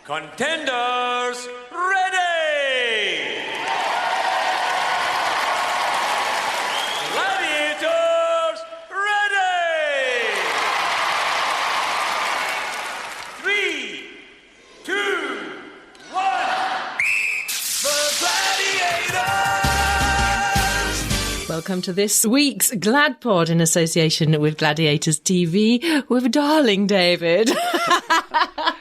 Contenders, ready! Gladiators, ready! 3, 2, 1, the Gladiators! Welcome to this week's GladPod in association with Gladiators TV with darling David.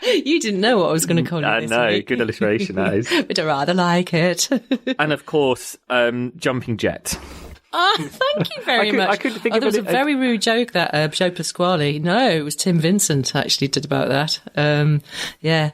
You didn't know what I was going to call you this know, week. good illustration that is. But I rather like it. And of course, Jumping Jet. Oh, thank you very much. I couldn't think of there was it. a very rude joke that Joe Pasquale. No, it was Tim Vincent actually did about that. Yeah,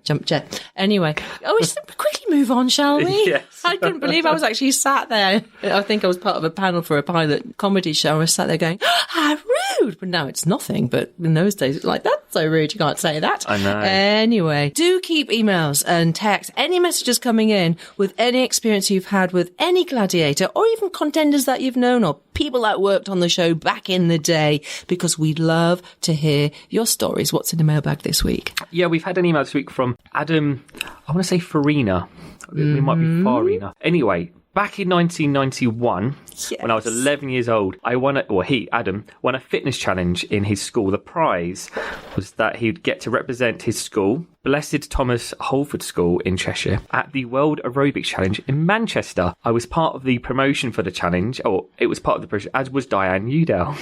Jump Jet. Anyway, we should quickly move on, shall we? Yes. I couldn't believe I was actually sat there. I think I was part of a panel for a pilot comedy show. I was sat there going, "How rude!" But now it's nothing. But in those days, it's like, that's so rude. You can't say that. I know. Anyway, do keep emails and texts, any messages coming in with any experience you've had with any gladiator or even contenders that you've known or people that worked on the show back in the day, because we'd love to hear your stories. What's in the mailbag this week? Yeah, we've had an email this week from Adam, I want to say Farina. It might be Farina. Anyway, back in 1991, when I was 11 years old, Adam, won a fitness challenge in his school. The prize was that he'd get to represent his school, Blessed Thomas Holford School in Cheshire, at the World Aerobics Challenge in Manchester. I was part of the promotion for the challenge, or it was part of the promotion, as was Diane Udell.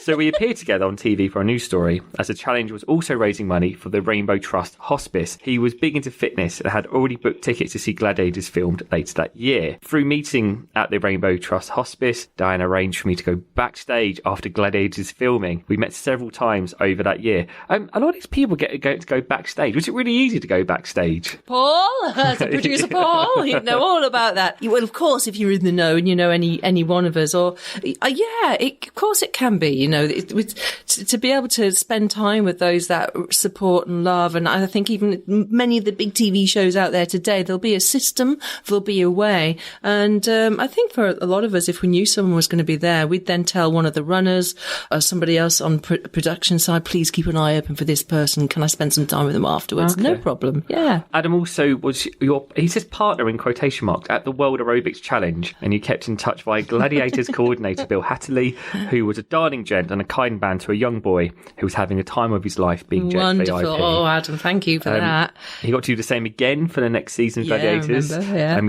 So we appeared together on TV for a news story, as the challenge was also raising money for the Rainbow Trust Hospice. He was big into fitness and had already booked tickets to see Gladiators filmed later that year. Through meeting at the Rainbow Trust Hospice, Diane arranged for me to go backstage after Gladiators filming. We met several times over that year. A lot of these people get to go backstage. Was it really easy to go backstage? Paul, as a producer, Paul, you know all about that. Well, of course, if you're in the know and you know any one of us, or of course it can be. You know, to be able to spend time with those that support and love, and I think even many of the big TV shows out there today, there'll be a system, there'll be a way, and I think for a lot of us, if we knew someone was going to be there, we'd then tell one of the runners or somebody else on production side, please keep an eye open for this person. Can I spend some time with them afterwards? Okay. No problem. Yeah. Adam also was he says partner in quotation marks at the World Aerobics Challenge, and you kept in touch via Gladiators coordinator Bill Hatterley, who was a darling gent and a kind man to a young boy who was having the time of his life being Jet Wonderful. VIP. Oh, Adam, thank you for that. He got to do the same again for the next season of Gladiators. I remember, yeah.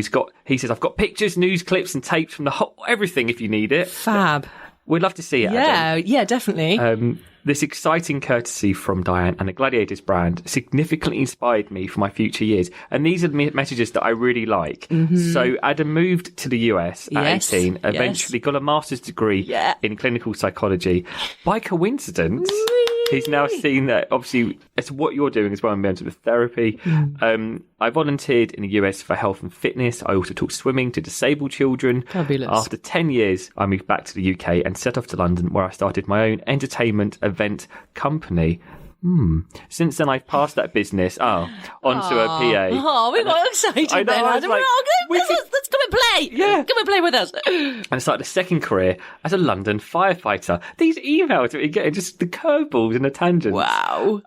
He says, I've got pictures, news clips and tapes from the whole everything if you need it. Fab. We'd love to see it, Adam. Yeah, definitely. This exciting courtesy from Diane and the Gladiators brand significantly inspired me for my future years. And these are the messages that I really like. Mm-hmm. So Adam moved to the US at 18, eventually got a master's degree in clinical psychology. By coincidence, he's now seen that, obviously, it's what you're doing as well in terms of therapy. I volunteered in the US for health and fitness. I also taught swimming to disabled children. Fabulous. After 10 years, I moved back to the UK and set off to London, where I started my own entertainment event company. Since then, I've passed that business onto a PA. Oh, we got excited I know, then, I was Adam. like, Let's come and play. Yeah. Come and play with us. And I started a second career as a London firefighter. These emails that we get are just the curveballs and the tangents. Wow.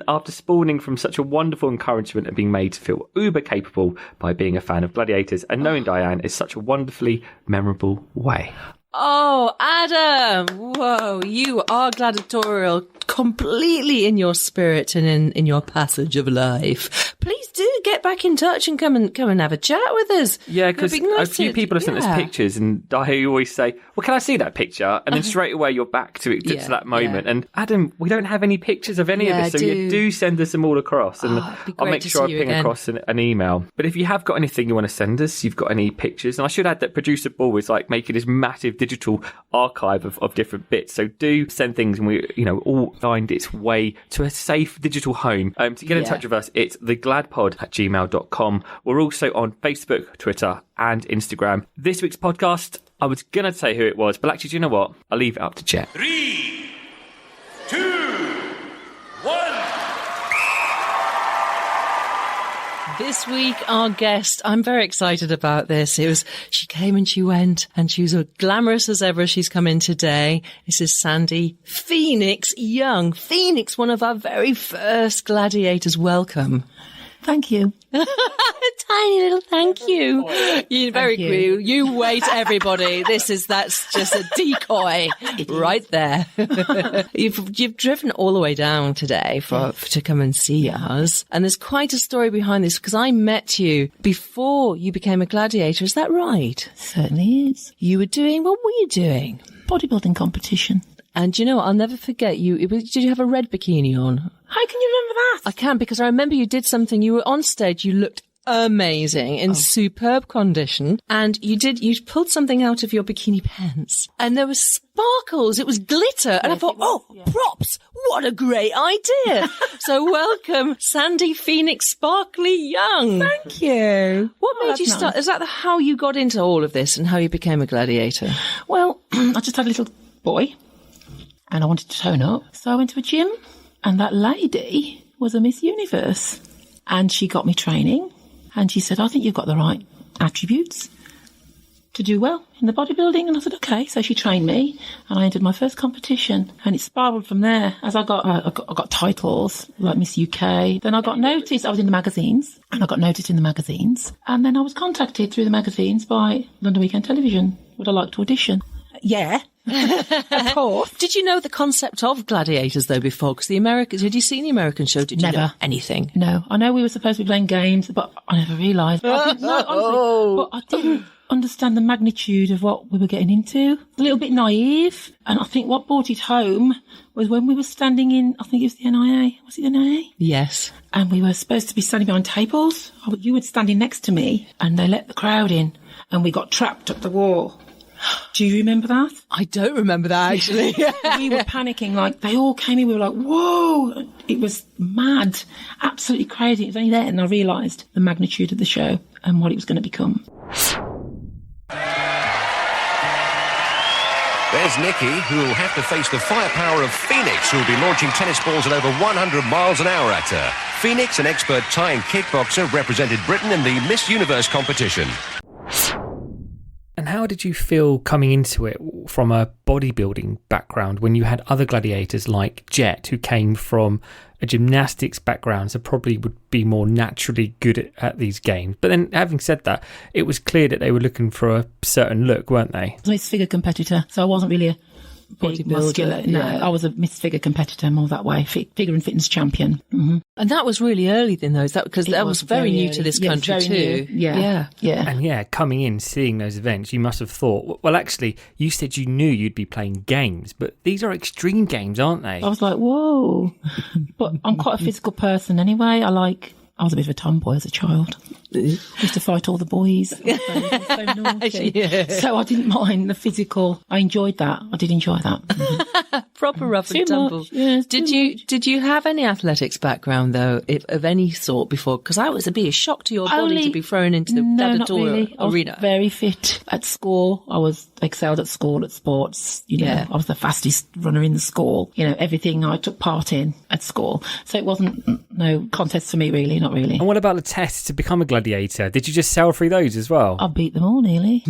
After spawning from such a wonderful encouragement and being made to feel uber capable by being a fan of Gladiators and knowing Diane is such a wonderfully memorable way. Oh, Adam. Whoa, you are gladiatorial completely in your spirit and in your passage of life. Please do get back in touch and come and have a chat with us. Yeah, because a few people have sent us pictures, and I always say, well, can I see that picture? And then straight away you're back to it, to that moment. And Adam, we don't have any pictures of any of this, so you do send us them all across, and I'll make sure I ping across an email. But if you have got anything you want to send us, you've got any pictures, and I should add that producer Paul is like making this massive digital archive of different bits, so do send things, and we all find its way to a safe digital home. To get in touch with us, it's thegladpod@gmail.com. We're also on Facebook, Twitter and Instagram. This week's podcast, I was going to say who it was, but actually, do you know what? I'll leave it up to Jet. 3, 2, 1. This week, our guest, I'm very excited about this. She came and she went, and she was as glamorous as ever. She's come in today. This is Sandy Phoenix Young. Phoenix, one of our very first Gladiators. Welcome. Thank you. Tiny little thank you. You're very cool. You wait, everybody. That's just a decoy right there. You've driven all the way down today to come and see us. And there's quite a story behind this because I met you before you became a gladiator. Is that right? Certainly is. What were you doing? Bodybuilding competition. And do you know what? I'll never forget you. Did you have a red bikini on? How can you remember that? I can, because I remember you did something. You were on stage. You looked amazing in superb condition. And you pulled something out of your bikini pants and there was sparkles. It was glitter. And I thought, props. What a great idea. So welcome, Sandy Phoenix Sparkly Young. Thank you. What made you start? Is that how you got into all of this and how you became a gladiator? Well, I just had a little boy and I wanted to tone up. So I went to a gym and that lady was a Miss Universe and she got me training and she said, I think you've got the right attributes to do well in the bodybuilding. And I said, okay. So she trained me and I entered my first competition and it spiraled from there as I got titles like Miss UK. Then I got noticed. I was in the magazines and I got noticed in the magazines. And then I was contacted through the magazines by London Weekend Television. Would I like to audition? Yeah. Of course. Did you know the concept of Gladiators though before? Because had you seen the American show? Did you Never. know anything? No. I know we were supposed to be playing games, but I never realised. Honestly, but I didn't understand the magnitude of what we were getting into. A little bit naive. And I think what brought it home was when we were standing in, I think it was the NIA. Was it the NIA? Yes. And we were supposed to be standing behind tables. You were standing next to me and they let the crowd in and we got trapped up the wall. Do you remember that? I don't remember that, actually. We were panicking, like, they all came in, we were like, whoa! It was mad, absolutely crazy. It was only then I realised the magnitude of the show and what it was going to become. There's Nikki, who will have to face the firepower of Phoenix, who will be launching tennis balls at over 100 miles an hour at her. Phoenix, an expert Thai kickboxer, represented Britain in the Miss Universe competition. And how did you feel coming into it from a bodybuilding background when you had other gladiators like Jet, who came from a gymnastics background, so probably would be more naturally good at these games? But then, having said that, it was clear that they were looking for a certain look, weren't they? I was a Miss Figure competitor, so I wasn't really a big, muscular. No, yeah. I was a Miss Figure competitor, more that way. Figure and fitness champion. Mm-hmm. And that was really early then, though, because that was very new to this country too. Yeah. And coming in, seeing those events, you must have thought, well, actually, you said you knew you'd be playing games, but these are extreme games, aren't they? I was like, whoa. But I'm quite a physical person anyway. I was a bit of a tomboy as a child. Used to fight all the boys. So naughty. Yeah. So I didn't mind the physical. I enjoyed that. I did enjoy that. Proper rough and tumble. Yeah, did you have any athletics background though, of any sort before? Because that would be a shock to your body to be thrown into the gladiator arena. I was very fit at school. I was excelled at school, at sports. I was the fastest runner in the school. Everything I took part in at school. So it wasn't no contest for me really, not really. And what about the tests to become a gladiator? Did you just sail through those as well? I beat them all nearly.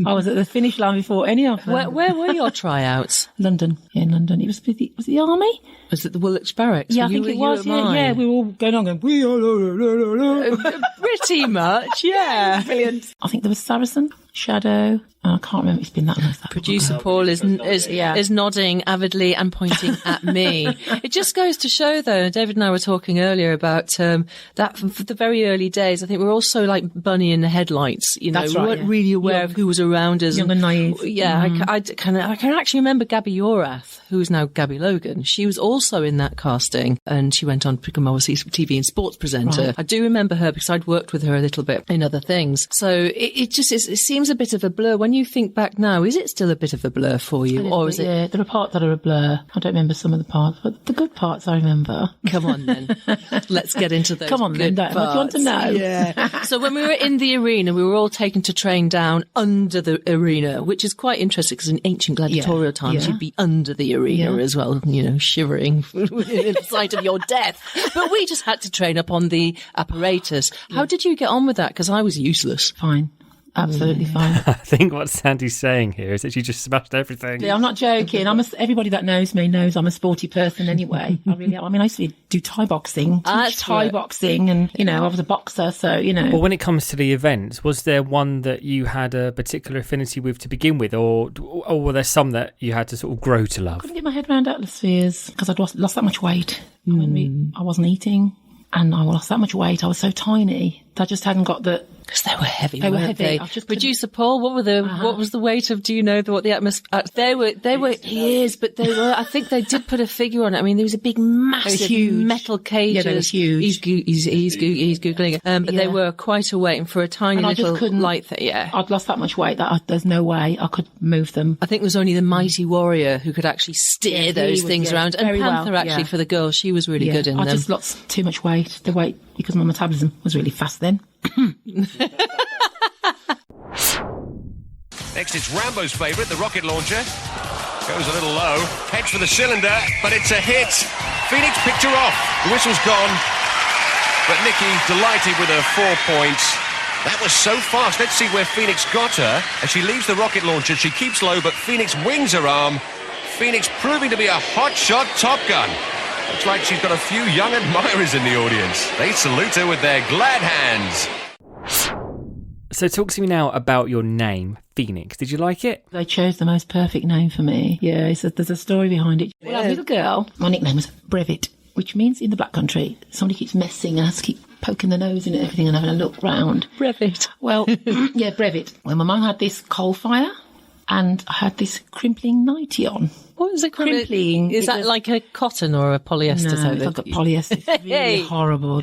I was at the finish line before any of them. Where were your tryouts? London. Yeah, in London. It was the army. Was it the Woolwich Barracks? Yeah, I think it was. Yeah, we were all going on going, we are. Pretty much, yeah. Brilliant. I think there was Saracen, Shadow. I can't remember. It's been that long. Producer Paul is nodding avidly and pointing at me. It just goes to show, though, David and I were talking earlier about that for the very early days. I think we're also like bunny in the headlights. That's we weren't really aware of who was around us. Young and naive. Yeah, I can actually remember Gabby Yorath, who's now Gabby Logan. She was also in that casting, and she went on to become obviously TV and sports presenter. Right. I do remember her because I'd worked with her a little bit in other things. So it seems a bit of a blur when when you think back now, is it still a bit of a blur for you? Or is it? Yeah, there are parts that are a blur. I don't remember some of the parts, but the good parts I remember. Come on then. Let's get into those. Come on then, good what do you want to know? Yeah. So when we were in the arena, we were all taken to train down under the arena, which is quite interesting because in ancient gladiatorial times, you'd be under the arena as well, shivering in the sight of your death. But we just had to train up on the apparatus. How did you get on with that? Because I was useless. Fine. Absolutely fine. I think what Sandy's saying here is that you just smashed everything. Yeah, I'm not joking. Everybody that knows me knows I'm a sporty person anyway. I really am. I mean, I used to do Thai boxing, boxing, and, I was a boxer, so, Well, when it comes to the events, was there one that you had a particular affinity with to begin with, or were there some that you had to sort of grow to love? I couldn't get my head around atmospheres because I'd lost that much weight. I wasn't eating, and I lost that much weight. I was so tiny that I just hadn't got the... Because they were heavy. They were heavy. Producer Paul, what was the weight of? Do you know what the atmosphere? They were years, but they were. I think they did put a figure on it. I mean, there was a big, massive metal cage. Yeah, they were huge. He's googling it. But they were quite a weight, and for a tiny little light thing. Yeah, I'd lost that much weight that there's no way I could move them. I think it was only the mighty warrior who could actually steer those things around, and Panther actually for the girls, she was really good in them. I just lost too much weight. The weight because my metabolism was really fast then. Next, it's Rambo's favourite, the rocket launcher. Goes a little low, heads for the cylinder, but it's a hit. Phoenix picked her off. The whistle's gone. But Nikki delighted with her 4 points. That was so fast. Let's see where Phoenix got her. As she leaves the rocket launcher, she keeps low, but Phoenix wings her arm. Phoenix proving to be a hot-shot Top Gun. Looks like she's got a few young admirers in the audience. They salute her with their glad hands. So talk to me now about your name, Phoenix. Did you like it? They chose the most perfect name for me. Yeah, there's a story behind it. When I was a little girl, my nickname was Brevet, which means in the Black Country, somebody keeps messing and has to keep poking their nose in at everything and having a look round. Brevet. Well, yeah, Brevet. When my mum had this coal fire and I had this crimpling nightie on. What is it? Crimpling. Is that like a cotton or a polyester? No, it's like a polyester. It's really horrible.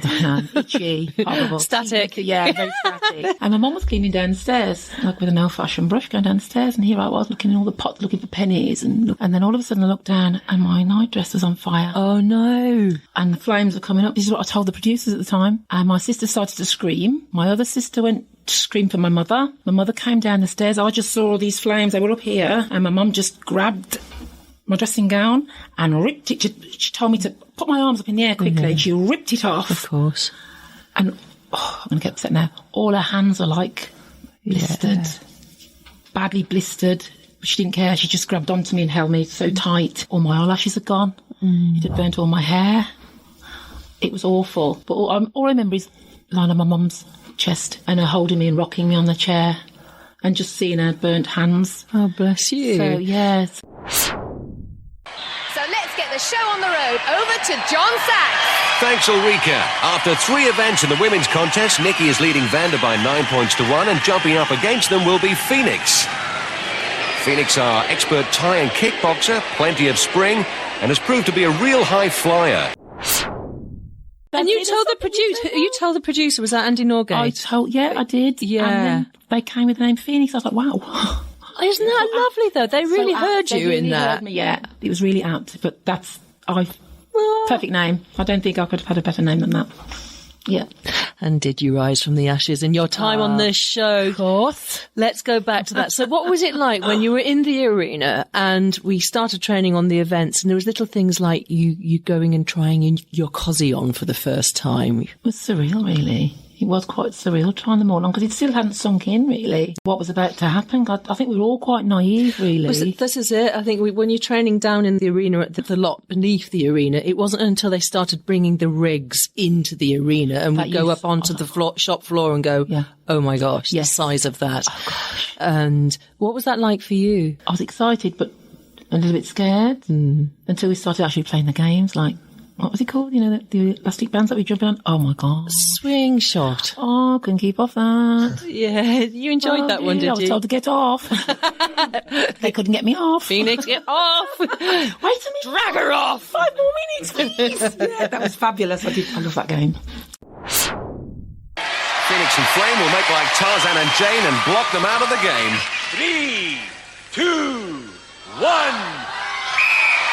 Itchy, horrible. Static. Yeah, very static. And my mum was cleaning downstairs, like with an old-fashioned brush going downstairs, and here I was looking in all the pots, looking for pennies, and then all of a sudden I looked down and my nightdress was on fire. Oh no. And the flames were coming up. This is what I told the producers at the time. And my sister started to scream. My other sister went to scream for my mother. My mother came down the stairs. I just saw all these flames. They were up here, and my mum just grabbed my dressing gown and ripped it. She told me to put my arms up in the air quickly. She ripped it off. Of course. And I'm going to get upset now. All her hands are like blistered, badly blistered. But she didn't care. She just grabbed onto me and held me so tight. All my eyelashes are gone. It had burnt all my hair. It was awful. But all I remember is lying on my mum's chest and her holding me and rocking me on the chair and just seeing her burnt hands. Oh, bless you. So, yes. So let's get the show on the road. Over to John Sachs. Thanks, Ulrika. After 3 events in the women's contest, Nikki is leading Vanda by 9 points to 1, and jumping up against them will be Phoenix. Phoenix are expert Thai and kickboxer, plenty of spring, and has proved to be a real high flyer. And you told the producer, was that Andy Norgate? I did. Yeah. And then they came with the name Phoenix. I was like, wow. Isn't that lovely though? They really heard you in that. Heard me, yeah, it was really apt. But that's perfect name. I don't think I could have had a better name than that. Yeah. And did you rise from the ashes in your time on this show? Of course. Let's go back to that. So what was it like when you were in the arena and we started training on the events, and there was little things like you going and trying your cosy on for the first time? It was surreal, really. It was quite surreal trying them all on because it still hadn't sunk in, really, what was about to happen. I think we were all quite naive, really. This is it. I think when you're training down in the arena at the lot beneath the arena, it wasn't until they started bringing the rigs into the arena and we'd go up onto the shop floor and go, oh my gosh, the size of that. Oh gosh. And what was that like for you? I was excited, but a little bit scared until we started actually playing the games, like, what was it called? You know, the elastic bands that we jump on? Oh, my God. Swing shot. Oh, couldn't keep off that. Yeah, you enjoyed that one, did you? I was told to get off. They couldn't get me off. Phoenix, get off. Wait a minute. Drag her off. 5 more minutes, please. Yeah, that was fabulous. I love that game. Phoenix and Flame will make like Tarzan and Jane and block them out of the game. 3, 2, 1.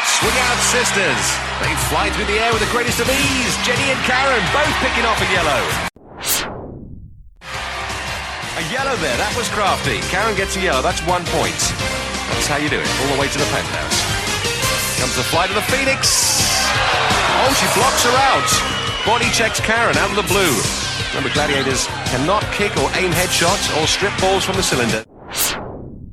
Swing out sisters. They fly through the air with the greatest of ease. Jenny and Karen both picking off a yellow. A yellow there, that was crafty. Karen gets a yellow, that's 1 point. That's how you do it, all the way to the penthouse. Comes the flight of the Phoenix. Oh, she blocks her out. Body checks Karen out of the blue. Remember, Gladiators cannot kick or aim headshots or strip balls from the cylinder.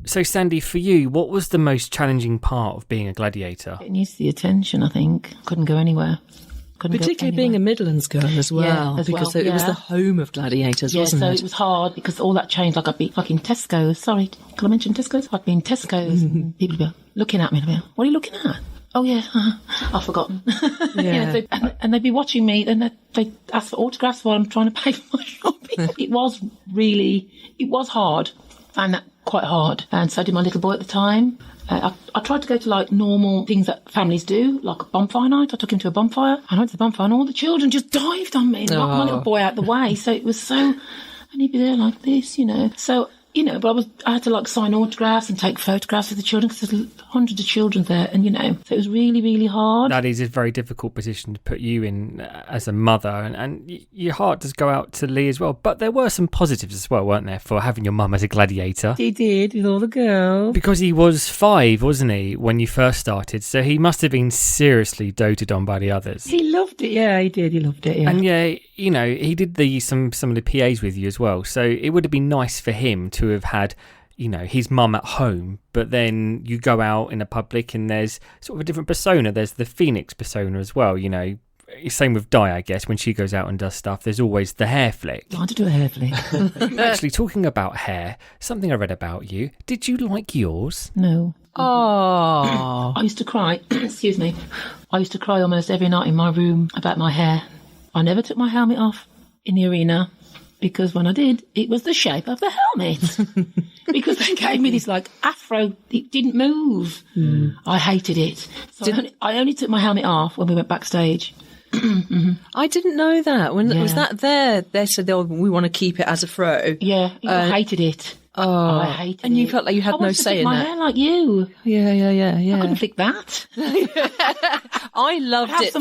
So, Sandy, for you, what was the most challenging part of being a gladiator? It needs the attention, I think. Couldn't go anywhere. Particularly being a Midlands girl as well, because it was the home of gladiators, wasn't it? So it was hard because all that changed. Like I'd be fucking Tesco's. Sorry, can I mention Tesco's? I'd be in Tesco's and people would be looking at me and I'd be, what are you looking at? Oh yeah, I've forgotten. Yeah. And they'd be watching me and they'd ask for autographs while I'm trying to pay for my shopping. It was hard. I found that quite hard. And so did my little boy at the time. I tried to go to like normal things that families do, like a bonfire night. I took him to a bonfire and I went to the bonfire and all the children just dived on me and knocked my little boy out the way. So it was so, and he'd be there like this, So, but I had to like sign autographs and take photographs of the children because there's hundreds of children there and, so it was really, really hard. That is a very difficult position to put you in as a mother and your heart does go out to Lee as well. But there were some positives as well, weren't there, for having your mum as a gladiator? He did, with all the girls. Because he was 5, wasn't he, when you first started? So he must have been seriously doted on by the others. He loved it, yeah, he did. He loved it, yeah. And he did some of the PAs with you as well. So it would have been nice for him to have had, his mum at home, but then you go out in the public and there's sort of a different persona. There's the Phoenix persona as well, Same with Di, I guess, when she goes out and does stuff, there's always the hair flick. I want to do a hair flick. Actually, talking about hair, something I read about you. Did you like yours? No. Oh. I used to cry, excuse me, I used to cry almost every night in my room about my hair. I never took my helmet off in the arena because when I did, it was the shape of the helmet. Because they gave me this like afro, it didn't move. I hated it. So I only took my helmet off when we went backstage. I didn't know that. When was that there? They said, we want to keep it as a fro. Yeah, I hated it. Oh, I hated it. And you felt like you had no say in my that. hair like you. Yeah. I couldn't flick that. I loved it.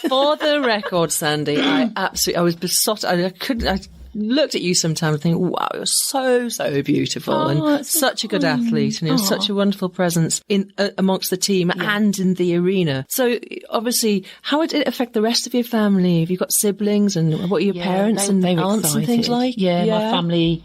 For the record, Sandy, I was besotted. I looked at you sometimes and think, wow, you're so beautiful and such a good athlete, and you have such a wonderful presence in amongst the team and in the arena. So obviously, how did it affect the rest of your family? Have you got siblings, and what are your parents and aunts and things like? Yeah, my family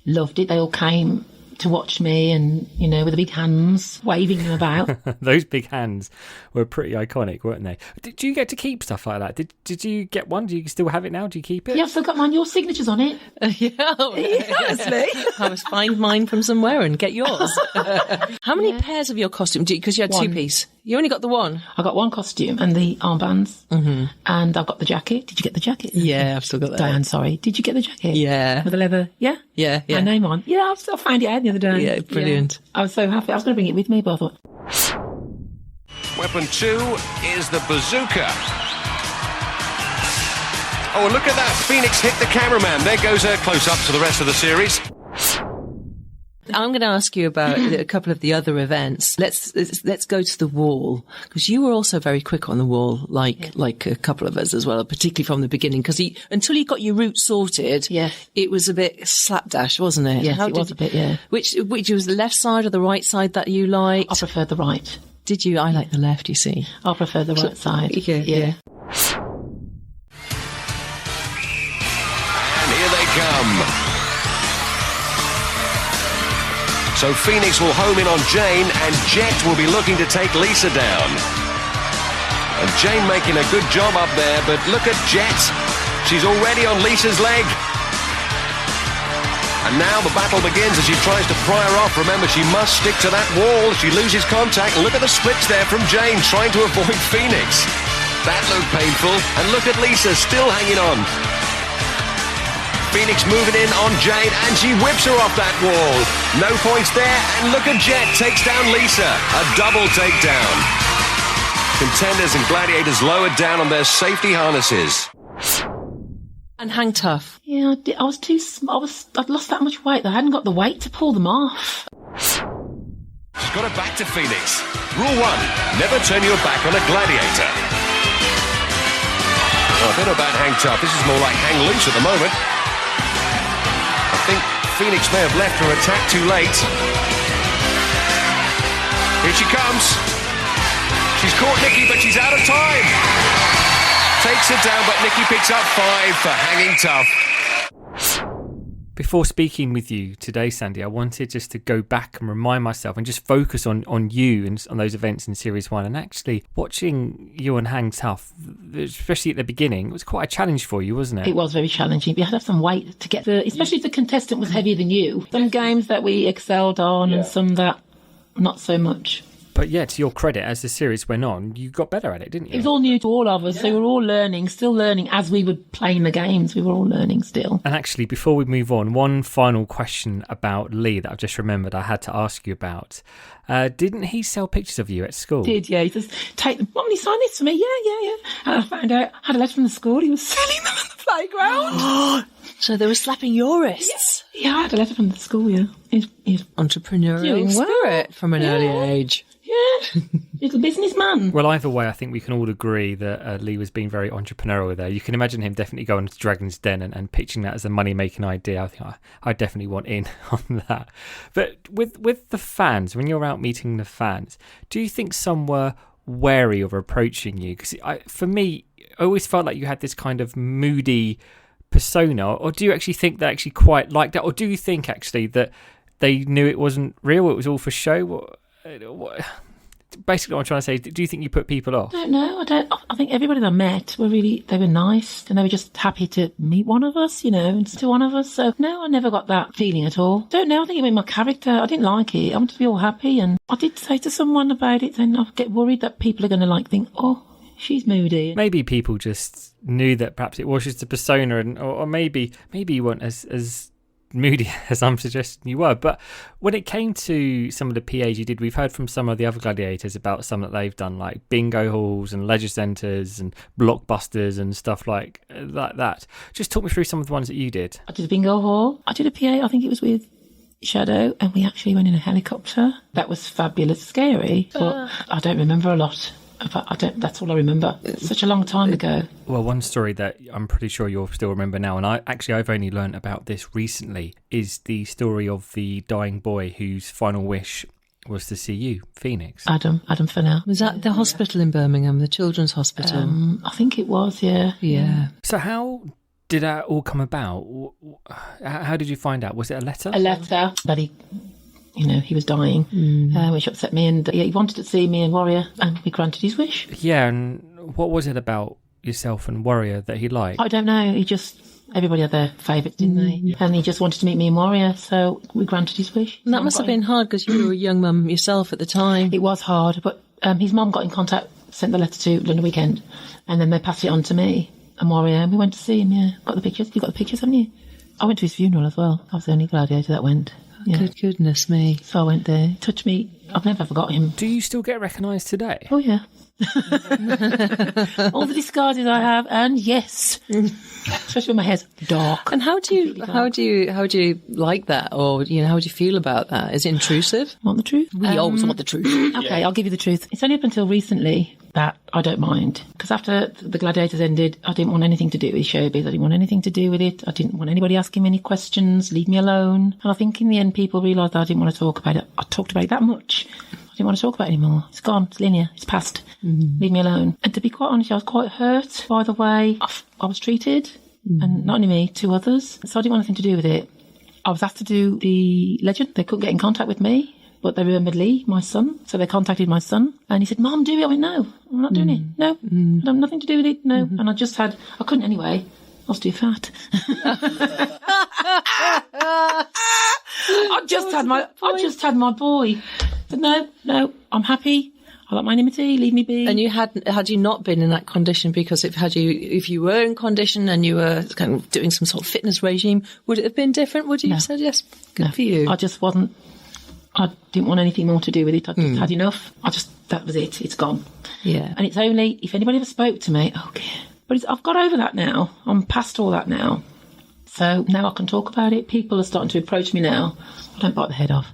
loved it. They all came to watch me and, with the big hands, waving them about. Those big hands were pretty iconic, weren't they? Did you get to keep stuff like that? Did you get one? Do you still have it now? Do you keep it? Yeah, I've still got mine. Your signature's on it. Honestly. I must find mine from somewhere and get yours. How many pairs of your costume? Because you had 2-piece. You only got the one? I got one costume and the armbands. And I've got the jacket. Did you get the jacket? Yeah, I've still got that. Diane, sorry. Did you get the jacket? Yeah. With the leather? Yeah? Yeah. My name on? Yeah, I've still found it out the other day. Yeah, brilliant. Yeah. I was so happy. I was going to bring it with me, but I thought... Weapon 2 is the bazooka. Oh, look at that. Phoenix hit the cameraman. There goes a close-up to the rest of the series. I'm going to ask you about a couple of the other events. Let's go to the wall, because you were also very quick on the wall, like a couple of us as well, particularly from the beginning. Because until you got your route sorted, it was a bit slapdash, wasn't it? Yes, it was a bit. Yeah. Which was the left side or the right side that you liked? I preferred the right. Did you? I like the left. You see, I prefer the right side. Yeah. And here they come. So Phoenix will home in on Jane, and Jet will be looking to take Lisa down. And Jane making a good job up there, but look at Jet. She's already on Lisa's leg. And now the battle begins as she tries to pry her off. Remember, she must stick to that wall. She loses contact. Look at the splits there from Jane, trying to avoid Phoenix. That looked painful. And look at Lisa, still hanging on. Phoenix moving in on Jane, and she whips her off that wall. No points there, and look at Jet takes down Lisa. A double takedown. Contenders and Gladiators lowered down on their safety harnesses. And hang tough. Yeah, I was too small. I'd lost that much weight. I hadn't got the weight to pull them off. She's got it back to Phoenix. Rule 1, never turn your back on a gladiator. Oh, I don't know about hang tough. This is more like hang loose at the moment. I think Phoenix may have left her attack too late. Here she comes. She's caught Nikki, but she's out of time. Takes her down, but Nikki picks up 5 for hanging tough. Before speaking with you today, Sandy, I wanted just to go back and remind myself and just focus on you and on those events in Series 1. And actually, watching you on Hang Tough, especially at the beginning, it was quite a challenge for you, wasn't it? It was very challenging. You had to have some weight to get especially if the contestant was heavier than you. Some games that we excelled on and some that not so much. But yeah, to your credit, as the series went on, you got better at it, didn't you? It was all new to all of us, so we were all learning, still learning as we were playing the games. We were all learning still. And actually, before we move on, one final question about Lee that I've just remembered I had to ask you about. Didn't he sell pictures of you at school? Did, yeah. He says, take them. Mum, he signed this for me. Yeah. And I found out, I had a letter from the school. He was selling them at the playground. So they were slapping your wrists. Yeah, I had a letter from the school, yeah. He's Entrepreneurial doing well. spirit from an early age. Yeah, little businessman. Well, either way, I think we can all agree that Lee was being very entrepreneurial there. You can imagine him definitely going to Dragon's Den and pitching that as a money-making idea. I think I definitely want in on that. But with the fans, when you're out meeting the fans, do you think some were wary of approaching you? Because for me, I always felt like you had this kind of moody persona. Or do you actually think they actually quite liked that? Or do you think actually that they knew it wasn't real, it was all for show? Basically what I'm trying to say, do you think you put people off? I don't know. I think everybody that I met they were nice and they were just happy to meet one of us, and to one of us. So no, I never got that feeling at all. Don't know. I think it made my character. I didn't like it. I wanted to be all happy, and I did say to someone about it, then I get worried that people are going to think, oh, she's moody. Maybe people just knew that perhaps it was just a persona, or maybe you weren't as moody as I'm suggesting you were. But when it came to some of the PAs you did, we've heard from some of the other gladiators about some that they've done, like bingo halls and leisure centres and blockbusters and stuff like that. Just talk me through some of the ones that you did. I did a bingo hall. I did a PA, I think it was with Shadow, and we actually went in a helicopter. That was fabulous, scary, but I don't remember a lot. That's all I remember. It's such a long time ago. Well, one story that I'm pretty sure you'll still remember now, and I've only learned about this recently, is the story of the dying boy whose final wish was to see you, Phoenix. Adam Fennell. Was that the hospital in Birmingham, the Children's Hospital? I think it was, yeah. Yeah. So how did that all come about? How did you find out? Was it a letter? A letter that he was dying, which upset me, and he wanted to see me and Warrior, and we granted his wish. Yeah, and what was it about yourself and Warrior that he liked? I don't know. Everybody had their favourites, didn't they? And he just wanted to meet me and Warrior, so we granted his wish. And that must have been hard because you were a young mum yourself at the time. It was hard, but his mum got in contact, sent the letter to London Weekend, and then they passed it on to me and Warrior, and we went to see him. Yeah, got the pictures. You got the pictures, haven't you? I went to his funeral as well. I was the only gladiator that went. Yeah. Good goodness me. So I went there. He touched me. I've never forgot him. Do you still get recognised today? Oh, yeah. All the disguises I have, and yes. Especially when my hair's dark. And how do you like that? Or, how do you feel about that? Is it intrusive? Want the truth? We always want the truth. Okay, I'll give you the truth. It's only up until recently that I don't mind. Because after the Gladiators ended, I didn't want anything to do with showbiz. I didn't want anything to do with it. I didn't want anybody asking me any questions. Leave me alone. And I think in the end, people realised that I didn't want to talk about it. I talked about it that much. I didn't want to talk about it anymore. It's gone. It's linear. It's past. Leave me alone. And to be quite honest, I was quite hurt by the way I was treated. And not only me, 2 others. So I didn't want anything to do with it. I was asked to do the Legend. They couldn't get in contact with me, but they remembered Lee, my son. So they contacted my son. And he said, Mum, do it. I went, no, I'm not doing it. No, I have nothing to do with it. No. And I couldn't anyway. I was too fat. I just had my boy. But no, I'm happy. I like my anonymity, leave me be. And you had you not been in that condition, because if you were in condition and you were kind of doing some sort of fitness regime, would it have been different? Would you have said yes? Good for you. I just wasn't. I didn't want anything more to do with it. I just had enough. That was it. It's gone. Yeah. And it's only if anybody ever spoke to me, okay, But I've got over that now. I'm past all that now. So now I can talk about it. People are starting to approach me now. I don't bite the head off.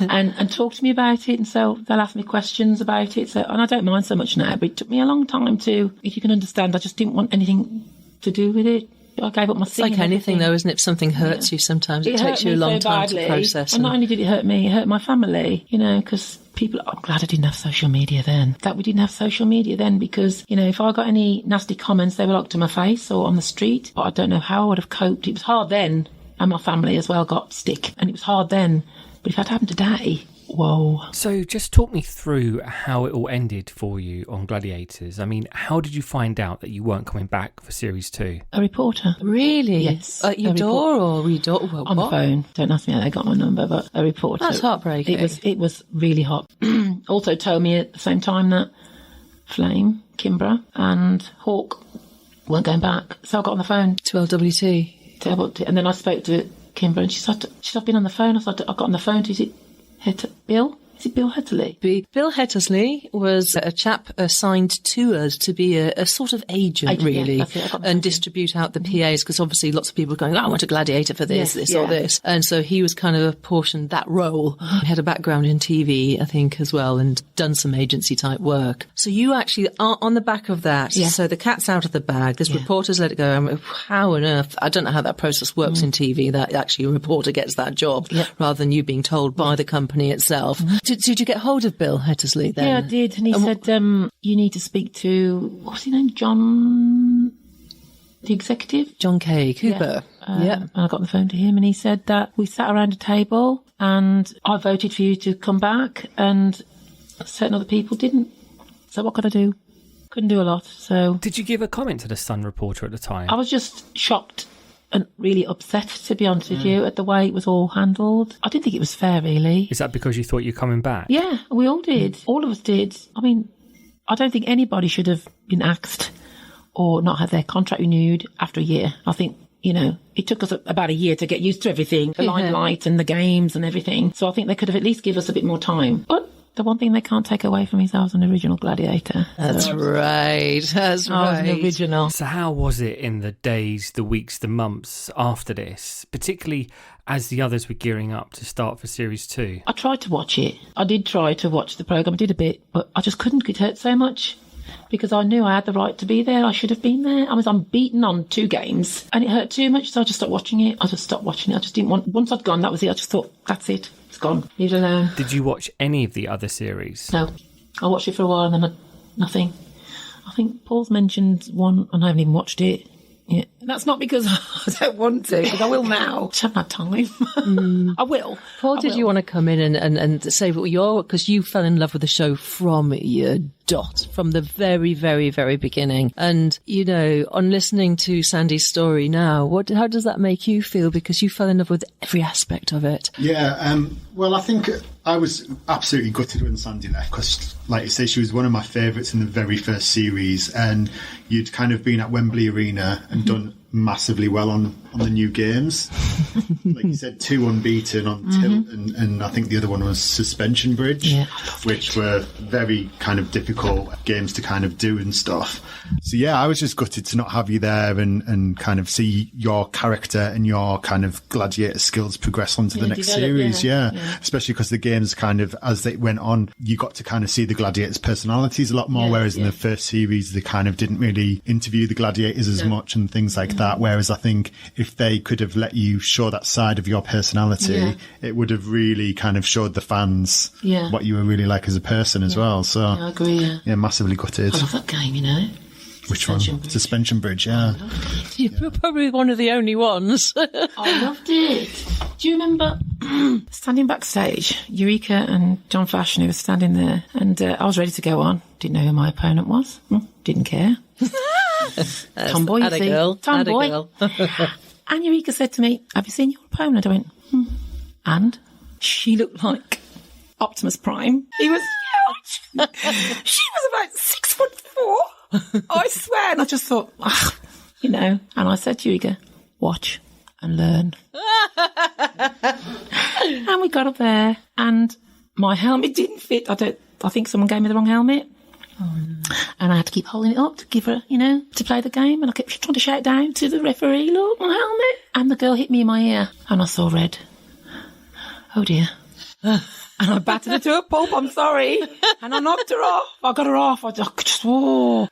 and talk to me about it. And so they'll ask me questions about it. So, and I don't mind so much now, but it took me a long time to, if you can understand, I just didn't want anything to do with it. I gave up my singing. It's like anything, though, isn't it? If something hurts you sometimes, it takes you a long time to process. And not only did it hurt me, it hurt my family, because people, I'm glad I didn't have social media then. That we didn't have social media then because, if I got any nasty comments, they were like to my face or on the street. But I don't know how I would have coped. It was hard then. And my family as well got stick. And it was hard then. But if that happened today, whoa. So just talk me through how it all ended for you on Gladiators. I mean, how did you find out that you weren't coming back for Series 2? A reporter. Really? Yes. At your door or your door? Well, on the phone. Don't ask me how they got my number, but a reporter. That's heartbreaking. It was really hot. Also told me at the same time that Flame, Kimbra and Hawk weren't going back. So I got on the phone. To LWT. And then I spoke to Kimbra and she said, I've been on the phone. I said, I got on the phone to, Bill? Is it Bill Hettersley? Bill Hettersley was a chap assigned to us to be a sort of agent, really, yeah, and distribute out the PAs, because obviously lots of people were going, I want a Gladiator for this, or this. And so he was kind of apportioned that role. He had a background in TV, I think, as well, and done some agency type work. So you actually are on the back of that. Yeah. So the cat's out of the bag. There's reporters let it go. I mean, how on earth? I don't know how that process works in TV, that actually a reporter gets that job rather than you being told by the company itself. Did you get hold of Bill Hettersley then? Yeah, I did. And he said, you need to speak to, what's his name? John, the executive? John K. Cooper. Yeah. And I got on the phone to him and he said that we sat around a table and I voted for you to come back and certain other people didn't. So what could I do? Couldn't do a lot. So Did you give a comment to the Sun reporter at the time? I was just shocked and really upset, to be honest with you, at the way it was all handled. I didn't think it was fair, really. Is that because you thought you were coming back? Yeah, we all did. All of us did. I mean, I don't think anybody should have been axed or not had their contract renewed after a year. I think, it took us about a year to get used to everything, the limelight and the games and everything. So I think they could have at least given us a bit more time. But the one thing they can't take away from me is I was an original Gladiator. That's right. That's right. I was an original. So how was it in the days, the weeks, the months after this, particularly as the others were gearing up to start for Series 2? I tried to watch it. I did try to watch the programme. I did a bit, but I just couldn't. It hurt so much because I knew I had the right to be there. I should have been there. I was unbeaten on 2 games and it hurt too much, so I just stopped watching it. I just didn't want... Once I'd gone, that was it. I just thought, that's it. It's gone. Leave it alone. Did you watch any of the other series? No. I watched it for a while and then nothing. I think Paul's mentioned one and I haven't even watched it. Yeah. That's not because I don't want to, because I will now. Just haven't had time. I will. Paul, did you want to come in and say what because you fell in love with the show from your from the very, very, very beginning. And, on listening to Sandy's story now, how does that make you feel? Because you fell in love with every aspect of it. Yeah, well, I think I was absolutely gutted when Sandy left because, like you say, she was one of my favourites in the very first series, and you'd kind of been at Wembley Arena and done massively well on the new games. Like you said, 2 unbeaten on Tilt, and I think the other one was Suspension Bridge, which were very kind of difficult games to kind of do and stuff. So yeah, I was just gutted to not have you there and kind of see your character and your kind of gladiator skills progress onto the next series. Yeah. Especially because the games kind of, as they went on, you got to kind of see the gladiators' personalities a lot more, whereas in the first series they kind of didn't really interview the gladiators as much and things like that. Whereas I think if they could have let you show that side of your personality, it would have really kind of showed the fans what you were really like as a person as well. So I agree. Yeah, massively gutted. I love that game, Which one? Suspension Bridge, yeah. You're probably one of the only ones. I loved it. Do you remember standing backstage, Eureka and John Fashion, who was standing there, and I was ready to go on. Didn't know who my opponent was. Didn't care. Tomboy, you see. Tomboy. And Eureka said to me, have you seen your opponent? I went, And? She looked like Optimus Prime. He was huge. She was about 6'4". I swear. And I just thought, And I said to Eureka, watch and learn. And we got up there and my helmet didn't fit. I think someone gave me the wrong helmet. And I had to keep holding it up to give her, to play the game. And I kept trying to shout down to the referee, look, my helmet. And the girl hit me in my ear and I saw red. Oh dear. And I battered her to a pulp, I'm sorry. And I knocked her off. I got her off.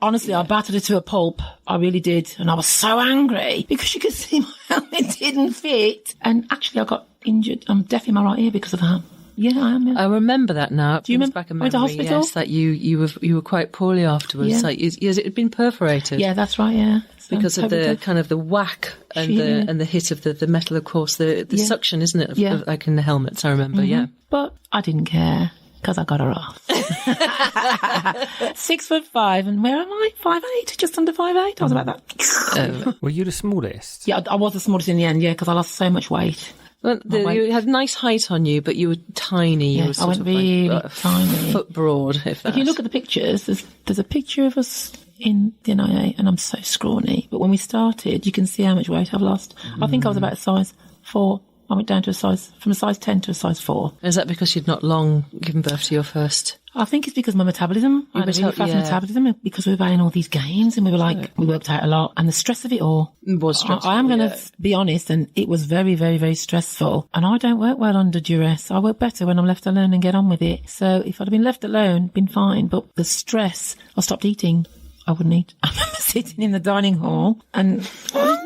Honestly, I battered her to a pulp. I really did. And I was so angry because you could see my helmet didn't fit. And actually, I got injured. I'm deaf in my right ear because of that. Yeah, I am. Yeah. I remember that now. Do you remember? Back in Went to memory, hospital? yes, that you were quite poorly afterwards. Yeah. Like, yes, it had been perforated. Yeah, that's right, yeah. So Because of the kind of the whack and the hit of the metal, of course, the suction, isn't it? Yeah. Like in the helmets, I remember, yeah. But I didn't care because I got her off. 6'5", and where am I? 5'8", just under 5'8". I was about that. Were you the smallest? Yeah, I was the smallest in the end, yeah, because I lost so much weight. Well, you had nice height on you, but you were tiny. Yeah, you were I went really tiny. Foot broad, if you look at the pictures, there's a picture of us in the NIA, and I'm so scrawny. But when we started, you can see how much weight I've lost. I think I was about a size 4. I went down to from a size 10 to a size 4. Is that because you'd not long given birth to your first? I think it's because of my metabolism. I had a really fast metabolism because we were playing all these games and we were we worked out a lot. And the stress of it all. It was stressful. I am going to be honest, and it was very, very, very stressful. And I don't work well under duress. I work better when I'm left alone and get on with it. So if I'd have been left alone, been fine. But the stress, I stopped eating. I wouldn't eat. I remember sitting in the dining hall and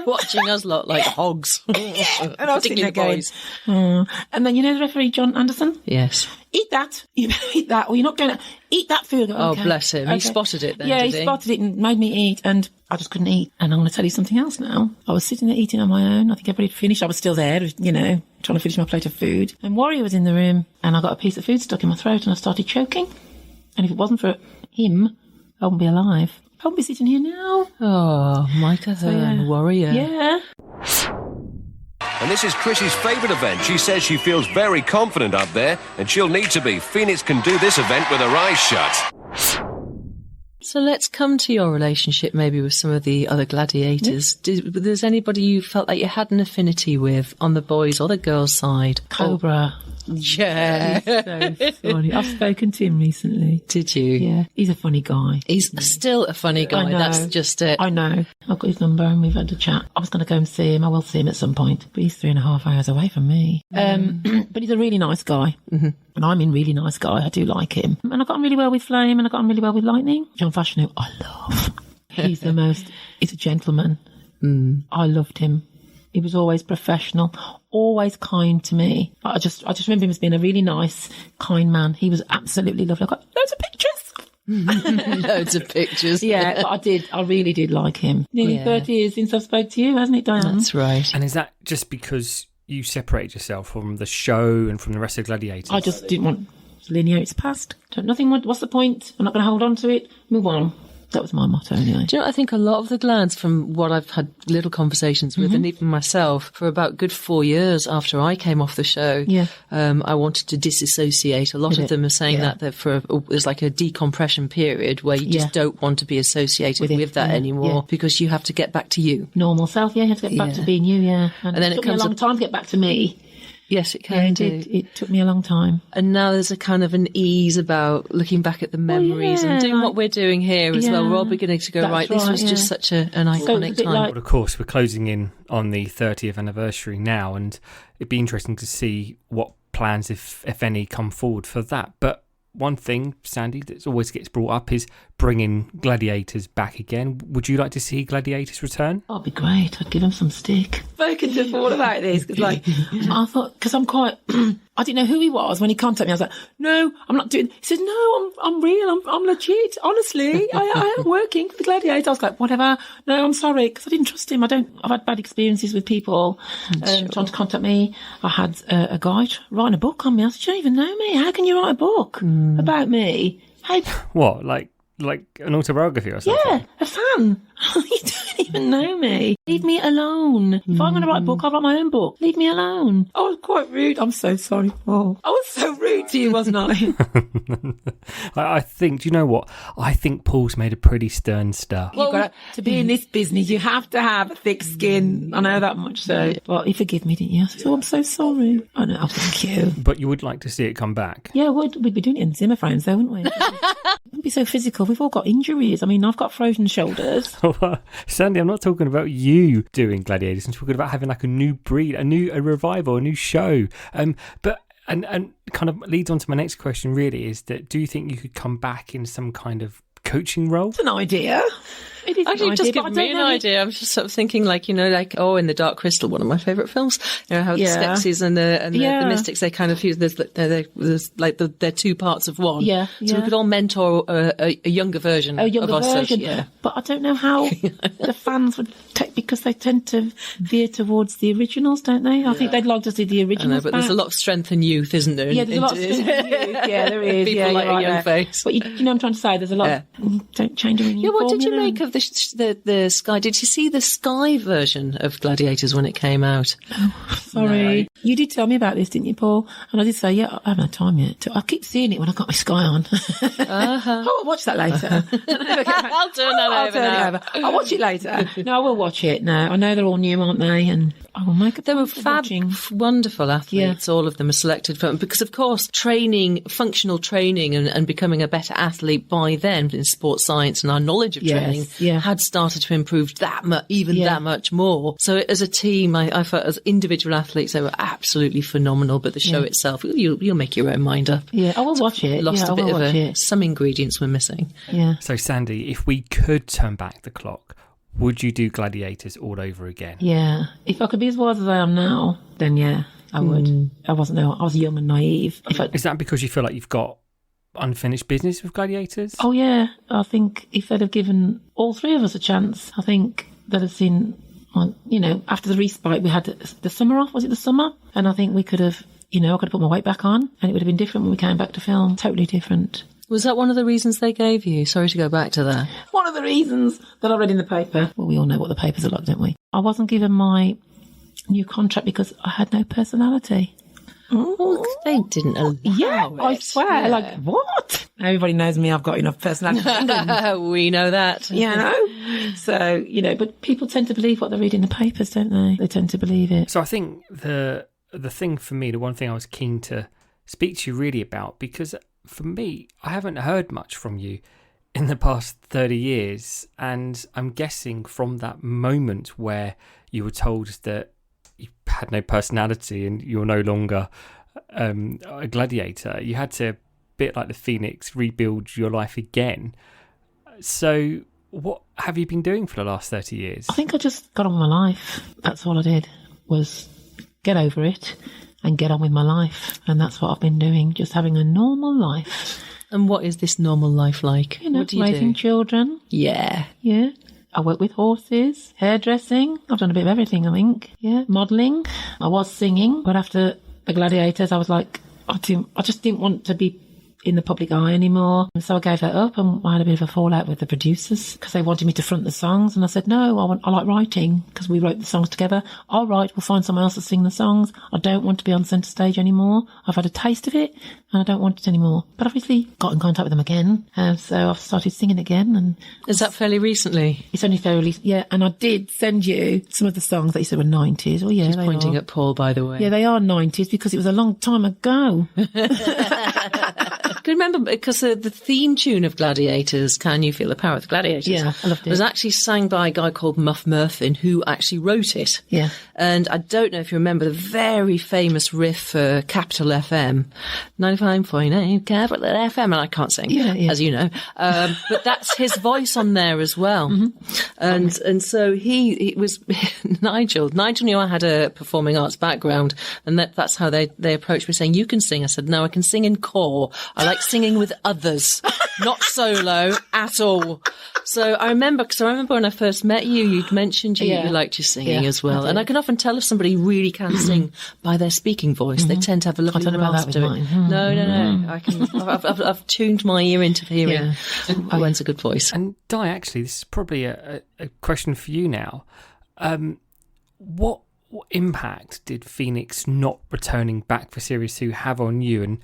watching us lot like hogs. And I was sitting there going, and then the referee, John Anderson? Yes. Eat that. You better eat that, or you're not going to eat that food. Oh, bless him. He spotted it then, yeah, did he spotted it and made me eat, and I just couldn't eat. And I'm going to tell you something else now. I was sitting there eating on my own. I think everybody had finished. I was still there, trying to finish my plate of food. And Warrior was in the room, and I got a piece of food stuck in my throat, and I started choking. And if it wasn't for him, I wouldn't be alive. I wouldn't be sitting here now. Oh, Micah Hearn, Warrior. Yeah. And this is Chris's favourite event. She says she feels very confident up there, and she'll need to be. Phoenix can do this event with her eyes shut. So let's come to your relationship maybe with some of the other gladiators. Was anybody you felt like you had an affinity with on the boys' or the girls' side? Cobra. Yeah. He's so funny. I've spoken to him recently. Did you? Yeah. He's a funny guy. He's still a funny guy. I know. That's just it. I know. I've got his number and we've had a chat. I was going to go and see him. I will see him at some point. But he's 3.5 hours away from me. But he's a really nice guy. Mm-hmm. And I'm a really nice guy. I do like him. And I got on really well with Flame and I got on really well with Lightning. John Fashanu, I love. He's he's a gentleman. I loved him. He was always professional, always kind to me. I just remember him as being a really nice, kind man. He was absolutely lovely. I got loads of pictures. Loads of pictures. Yeah, but I really did like him. Nearly 30 years since I've spoke to you, hasn't it, Diane? That's right. And is that just because you separated yourself from the show and from the rest of Gladiators? I just didn't want linear. It's past. What's the point? I'm not going to hold on to it. Move on. That was my motto anyway. Do you know, I think a lot of the Glads, from what I've had little conversations with, and even myself, for about good 4 years after I came off the show, I wanted to disassociate. A lot of them are saying that there's like a decompression period where you just don't want to be associated with that anymore because you have to get back to you. Normal self, you have to get back to being you, And then it took me a long time to get back to me. Yes, it can do. It took me a long time. And now there's a kind of an ease about looking back at the memories and doing what we're doing here as well. We're all beginning to go, this was just such an iconic time. But of course, we're closing in on the 30th anniversary now, and it'd be interesting to see what plans, if any, come forward for that. But one thing, Sandy, that always gets brought up is bringing Gladiators back again. Would you like to see Gladiators return? That'd be great. I'd give them some stick. Spoken to Paul about this because, I thought, because I'm quite, I didn't know who he was when he contacted me. I was like, no, I'm not doing. He said, no, I'm real. I'm legit. Honestly, I am working for the Gladiators. I was like, whatever. No, I'm sorry because I didn't trust him. I've had bad experiences with people trying to contact me. I had a guy writing a book on me. I said, you don't even know me. How can you write a book about me? What, like an autobiography or something? Yeah, a fan. You don't even know me. Leave me alone. If I'm going to write a book, I'll write my own book. Leave me alone. I was quite rude. I'm so sorry, Paul. I was so rude to you, wasn't I? I think, do you know what? I think Paul's made a pretty stern start. You've got to be in this business, you have to have a thick skin. I know that much so. But you forgive me, didn't you? I said, I'm so sorry. I know, thank you. But you would like to see it come back? Yeah, we'd be doing it in Zimmer frames though, wouldn't we? Wouldn't be so physical. We've all got injuries. I mean, I've got frozen shoulders. Sandy, I'm not talking about you doing Gladiators. I'm talking about having like a new breed, a revival, a new show. But kind of leads on to my next question. Really, is that do you think you could come back in some kind of coaching role? It's an idea. It is Actually, an just idea, give me an idea. I'm just sort of thinking, like, in The Dark Crystal, one of my favourite films. How the Skeksis and the Mystics, they kind of use there's like they're two parts of one. Yeah, So we could all mentor a younger version. Of ourselves. Yeah. But I don't know how the fans would take, because they tend to veer towards the originals, don't they? I think they'd like to see the originals. I know, but there's a lot of strength in youth, isn't there? Yeah, there's a lot of strength in youth. Yeah, there is. People like a young there. face. But you know what I'm trying to say? There's a lot. Don't change anything. Yeah, what did you make of the Sky? Did you see the Sky version of Gladiators when it came out? Sorry. No. You did tell me about this, didn't you, Paul? And I did say, I haven't had time yet. I keep seeing it when I've got my Sky on. I'll watch that later. I'll turn that over. I'll watch it later. No, I will watch it now. I know they're all new, aren't they? And I will make a They were wonderful athletes, all of them are selected for, because of course functional training and becoming a better athlete by then in sports science and our knowledge of training had started to improve that much more. So as a team, I felt as individual athletes, they were absolutely phenomenal, but the show itself, you'll make your own mind up. Yeah, I will watch it. Lost a bit of some ingredients were missing. Yeah. So Sandy, if we could turn back the clock, would you do Gladiators all over again? Yeah. If I could be as wise as I am now, then yeah, I would. I was young and naive. Is that because you feel like you've got unfinished business with Gladiators? Oh yeah. I think if they'd have given all three of us a chance, I think they'd have seen, after the respite, we had the summer off. Was it the summer? And I think we could have, I could have put my weight back on and it would have been different when we came back to film. Totally different. Was that one of the reasons they gave you? Sorry to go back to that. One of the reasons that I read in the paper. Well, we all know what the papers are like, don't we? I wasn't given my new contract because I had no personality. Well, they didn't allow it. I swear. Like, what? Everybody knows me. I've got enough personality. We know that. Yeah, So, but people tend to believe what they read in the papers, don't they? They tend to believe it. So I think the thing for me, the one thing I was keen to speak to you really about, because for me, I haven't heard much from you in the past 30 years. And I'm guessing from that moment where you were told that you had no personality and you're no longer a gladiator, you had to, bit like the Phoenix, rebuild your life again. So what have you been doing for the last 30 years? I think I just got on with my life. That's all I did, was get over it and get on with my life. And that's what I've been doing, just having a normal life. And what is this normal life like? What do you raising do? children. Yeah. Yeah. I work with horses, hairdressing. I've done a bit of everything, I think. Yeah. Modelling. I was singing, but after the Gladiators, I was like, I just didn't want to be in the public eye anymore. And so I gave that up, and I had a bit of a fallout with the producers because they wanted me to front the songs. And I said, no, I like writing because we wrote the songs together. I'll write, we'll find someone else to sing the songs. I don't want to be on centre stage anymore. I've had a taste of it and I don't want it anymore. But obviously got in contact with them again. So I've started singing again. And is that fairly recently? It's only fairly recent, yeah. And I did send you some of the songs that you said were 90s. Oh yeah, she's pointing at Paul, by the way. Yeah, they are 90s because it was a long time ago. I can remember because the theme tune of Gladiators, Can You Feel the Power of the Gladiators? Yeah, I loved it. Was actually sang by a guy called Muff Murphin, who actually wrote it. Yeah. And I don't know if you remember the very famous riff for Capital FM, 95.8 Capital FM, and I can't sing, as you know. But that's his voice on there as well. Mm-hmm. And so he was Nigel knew I had a performing arts background, and that's how they approached me, saying, you can sing. I said, no, I can sing in core. I like like singing with others, not solo at all. So I remember when I first met you, you'd mentioned you liked your singing as well. And I can often tell if somebody really can sing by their speaking voice. They tend to have a lovely rasp to it. No. I've tuned my ear into hearing when's a good voice. And Di, actually, this is probably a question for you now. What impact did Phoenix not returning back for Series 2 have on you? And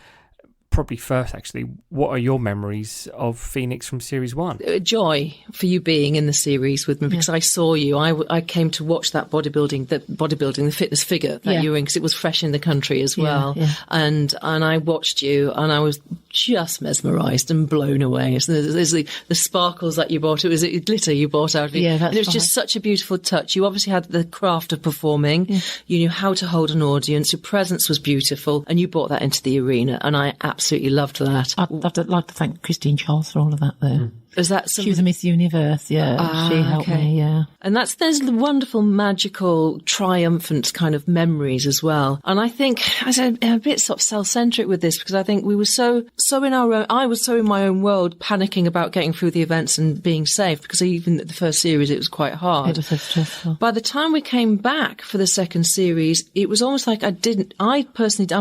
probably first, actually, what are your memories of Phoenix from Series 1? Joy for you being in the series with me, because I saw you. I came to watch that bodybuilding, the fitness figure that you were in, because it was fresh in the country as well. Yeah. And I watched you, and I was just mesmerised and blown away. So there's the sparkles that you bought. It was glitter you bought out of it. Yeah, that's and it was just such a beautiful touch. You obviously had the craft of performing. Yeah. You knew how to hold an audience. Your presence was beautiful, and you brought that into the arena. And I absolutely loved that. I'd like to thank Christine Charles for all of that, though. Is that she was a Miss Universe, she helped me, And there's the wonderful, magical, triumphant kind of memories as well. And I think I'm a bit sort of self-centric with this, because I think we were so in our own, I was so in my own world, panicking about getting through the events and being safe, because even the first series, it was quite hard. It was so stressful. By the time we came back for the second series, it was almost like I'm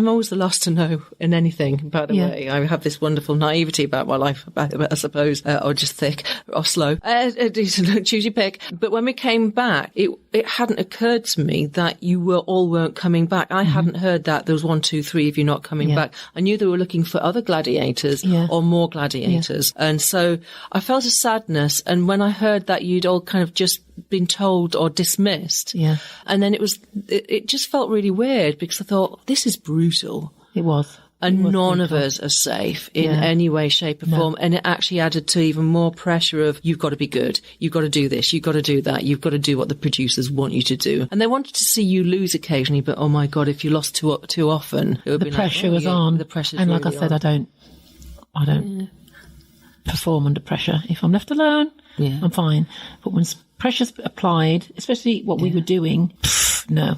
always the last to know in anything, by the way. I have this wonderful naivety about my life, I suppose, or just thick or slow. Choose your pick. But when we came back, it hadn't occurred to me that you weren't coming back. I hadn't heard that there was 1, 2, 3 of you not coming back. I knew they were looking for other gladiators or more gladiators. And so I felt a sadness. And when I heard that you'd all kind of just been told or dismissed, and then it just felt really weird, because I thought, this is brutal. It was. And none of us are safe in any way, shape or form. And it actually added to even more pressure of, you've got to be good. You've got to do this. You've got to do that. You've got to do what the producers want you to do. And they wanted to see you lose occasionally, but oh my God, if you lost too often, it would be pressure was on. The pressure, and like I said, on. I don't perform under pressure. If I'm left alone, I'm fine. But when pressure's applied, especially what we were doing, no,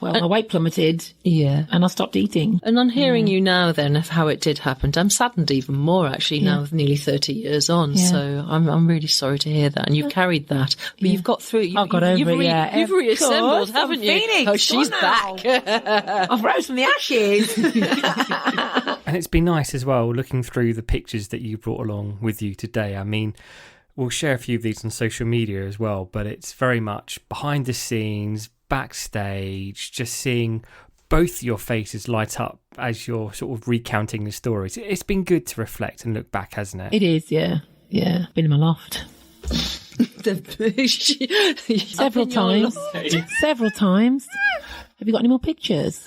my weight plummeted. Yeah. And I stopped eating. And on hearing you now then of how it did happen, I'm saddened even more actually now with nearly 30 years on. Yeah. So I'm really sorry to hear that. And you've carried that. But you've got through it. I've got over it, You've reassembled, haven't you? Phoenix, oh, she's back. I've rose from the ashes. And it's been nice as well, looking through the pictures that you brought along with you today. I mean, we'll share a few of these on social media as well, but it's very much behind the scenes, backstage, just seeing both your faces light up as you're sort of recounting the stories. It's been good to reflect and look back, hasn't it? It is, yeah. Been in my loft. Several times. Have you got any more pictures?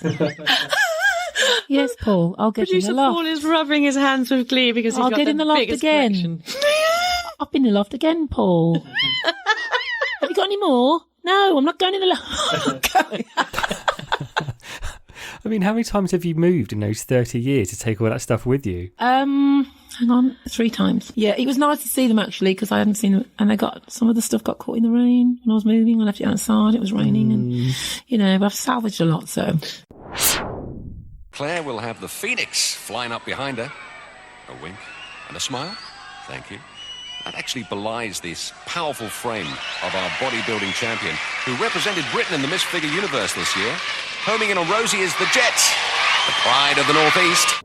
Yes, Paul, I'll get in the loft. Paul is rubbing his hands with glee because I'll get in the loft again. I've been in the loft again, Paul. Have you got any more? No, I'm not going in the loft. I mean, how many times have you moved in those 30 years to take all that stuff with you? Hang on, 3 times. Yeah, it was nice to see them actually, because I hadn't seen them, and some of the stuff got caught in the rain when I was moving. I left it outside, it was raining, and I've salvaged a lot, so. Claire will have the Phoenix flying up behind her. A wink and a smile. Thank you. That actually belies this powerful frame of our bodybuilding champion, who represented Britain in the Miss Figure universe this year. Homing in on Rosie is the Jets, the pride of the Northeast.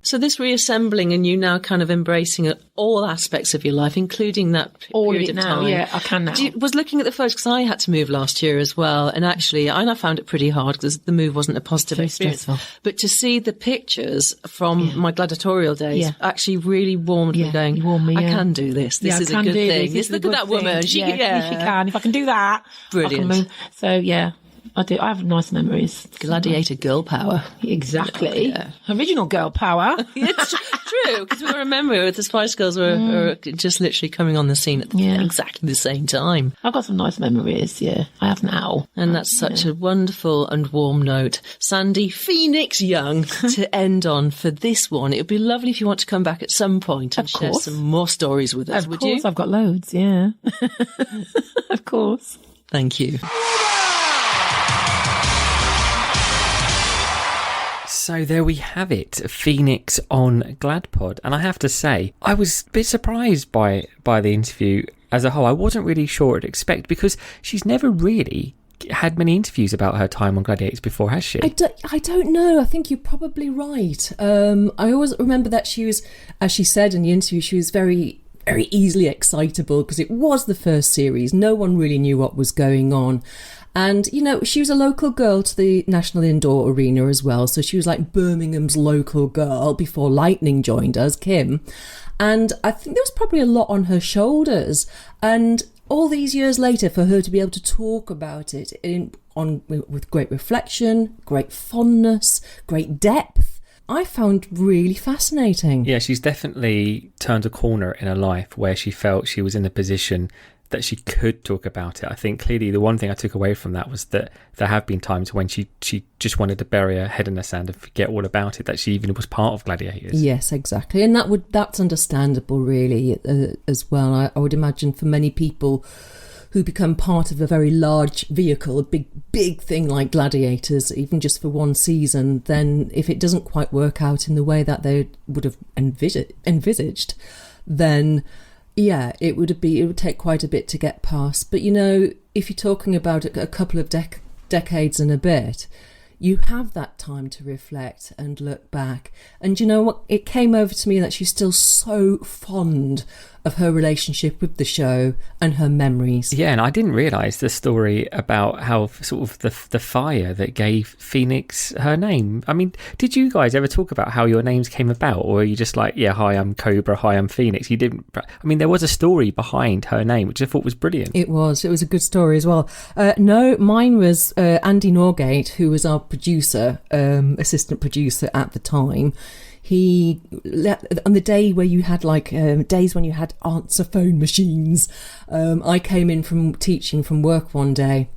So this reassembling and you now kind of embracing all aspects of your life, including that all period of it of now, time. yeah, I can now. Was looking at the photos, because I had to move last year as well, and actually I found it pretty hard because the move wasn't a positive so experience. Stressful. But to see the pictures from my gladiatorial days actually really warmed me, going, you warmed me, I can do this. This is a good thing. Look at that woman. She can. If I can do that, brilliant. I can move. So yeah. I do. I have nice memories. Gladiator girl power. Exactly. Yeah. Original girl power. It's true, because we remember the Spice Girls were just literally coming on the scene at exactly the same time. I've got some nice memories, I have now. And that's such a wonderful and warm note. Sandy Phoenix Young to end on for this one. It would be lovely if you want to come back at some point and share some more stories with us, would you? Of course, I've got loads, Of course. Thank you. So there we have it, Phoenix on GladPod. And I have to say, I was a bit surprised by the interview as a whole. I wasn't really sure what to expect because she's never really had many interviews about her time on Gladiators before, has she? I don't know. I think you're probably right. I always remember that she was, as she said in the interview, she was very, very easily excitable because it was the first series. No one really knew what was going on. And, you know, she was a local girl to the National Indoor Arena as well. So she was like Birmingham's local girl before Lightning joined us, Kim. And I think there was probably a lot on her shoulders. And all these years later, for her to be able to talk about it with great reflection, great fondness, great depth, I found really fascinating. Yeah, she's definitely turned a corner in her life where she felt she was in a position that she could talk about it. I think clearly the one thing I took away from that was that there have been times when she just wanted to bury her head in the sand and forget all about it, that she even was part of Gladiators. Yes, exactly. And that's understandable really as well. I would imagine for many people who become part of a very large vehicle, a big thing like Gladiators, even just for one season, then if it doesn't quite work out in the way that they would have envisaged, then yeah, it would take quite a bit to get past. But, you know, if you're talking about a couple of decades and a bit, you have that time to reflect and look back. And you know what? It came over to me that she's still so fond of her relationship with the show and her memories. Yeah, and I didn't realise the story about how sort of the fire that gave Phoenix her name. I mean, did you guys ever talk about how your names came about? Or were you just like, yeah, hi, I'm Cobra, hi, I'm Phoenix? You didn't... I mean, there was a story behind her name, which I thought was brilliant. It was a good story as well. No, mine was Andy Norgate, who was our producer, assistant producer at the time. He, on the day where you had days when you had answer phone machines, I came in from teaching from work one day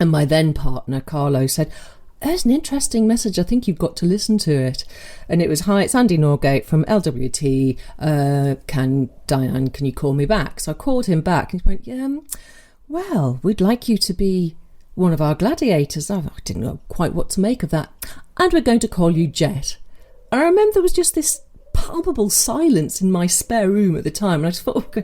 and my then partner, Carlo, said, there's an interesting message, I think you've got to listen to it. And it was, hi, it's Andy Norgate from LWT, Diane, can you call me back? So I called him back and he went, yeah, well, we'd like you to be one of our gladiators. I didn't know quite what to make of that. And we're going to call you Jet. I remember there was just this palpable silence in my spare room at the time, and I just thought,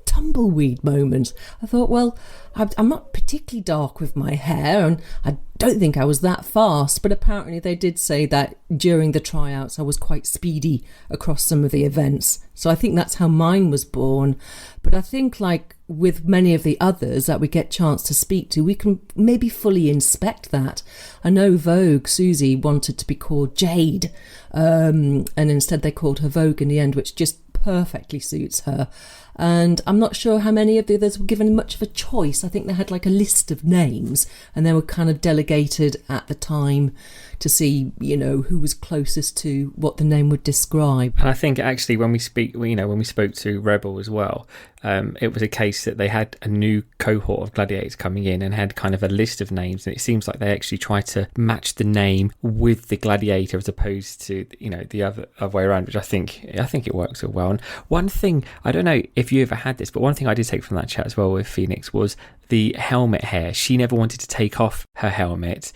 tumbleweed moment. I thought, well, I'm not particularly dark with my hair, and I don't think I was that fast, but apparently they did say that during the tryouts I was quite speedy across some of the events. So I think that's how mine was born. But I think, like with many of the others that we get chance to speak to, we can maybe fully inspect that. I know Vogue, Susie, wanted to be called Jade, and instead they called her Vogue in the end, which just perfectly suits her. And I'm not sure how many of the others were given much of a choice. I think they had like a list of names and they were kind of delegated at the time to see, you know, who was closest to what the name would describe. And I think actually when we spoke to Rebel as well, it was a case that they had a new cohort of gladiators coming in and had kind of a list of names, and it seems like they actually tried to match the name with the gladiator as opposed to, you know, the other way around, which I think it works well. And one thing, I don't know if you ever had this, but one thing I did take from that chat as well with Phoenix was the helmet hair. She never wanted to take off her helmet.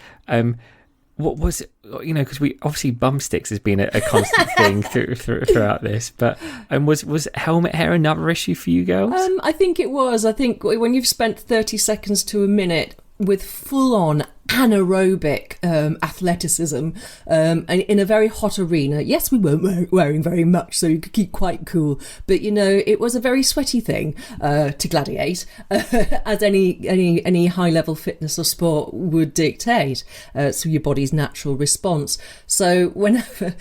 What was, you know, because we obviously bumsticks has been a constant thing throughout this, but was helmet hair another issue for you girls? I think it was. I think when you've spent 30 seconds to a minute with full-on anaerobic athleticism and in a very hot arena. Yes, we weren't wearing very much, so you could keep quite cool. But, you know, it was a very sweaty thing to gladiate, as any high-level fitness or sport would dictate, through your body's natural response. So whenever...